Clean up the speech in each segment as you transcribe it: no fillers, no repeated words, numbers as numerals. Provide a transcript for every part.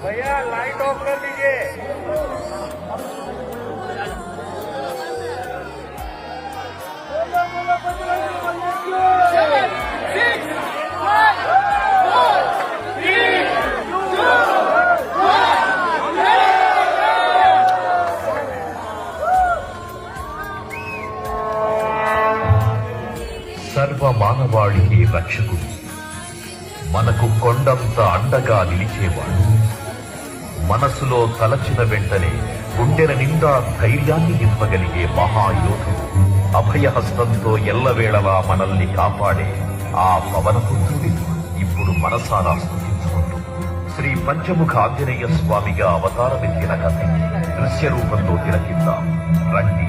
भैया light of कर दीजिए। సర్వ మానవాళికి రక్షకుడు, మనకు కొండంత అండగా నిలిచేవాడు, మనసులో తలచిన వెంటనే గుండెల నిండా ధైర్యాన్ని నింపగలిగే మహాయోధుడు, అభయహస్తంతో ఎల్లవేళలా మనల్ని కాపాడే ఆ పవనపుత్రుడి ఇప్పుడు మనసారా స్తుతించుకుంటూ శ్రీ పంచముఖ ఆంజనేయ స్వామిగా అవతారమెత్తిన కథ దృశ్య రూపంలో తిలకిద్దాం రండి.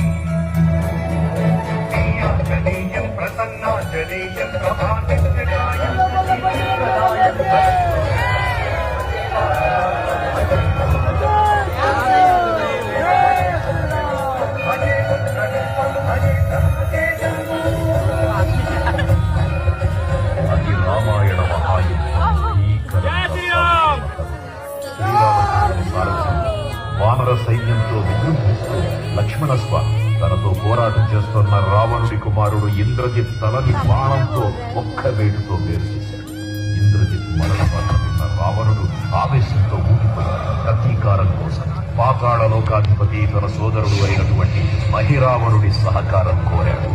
అది రామాయణ మహాయుద్ధం. శ్రీరామచంద్రుని సారథ్యం వానర సైన్యంతో విజృంభిస్తూ లక్ష్మణస్వామి తనతో పోరాటం చేస్తున్న రావణుడి కుమారుడు ఇంద్రజిత్ తలని బాణంతో ఒక్క వేటుతో వేరు చేశాడు. ఇంద్రజిత్ మరణ వార్త విన్న రావణుడు ఆవేశంతో ఊగిపోయాడు. ప్రతీకారం కోసం పాతాళ లోకాధిపతి తన సోదరుడు అయినటువంటి మహిరావణుడి సహకారం కోరాడు.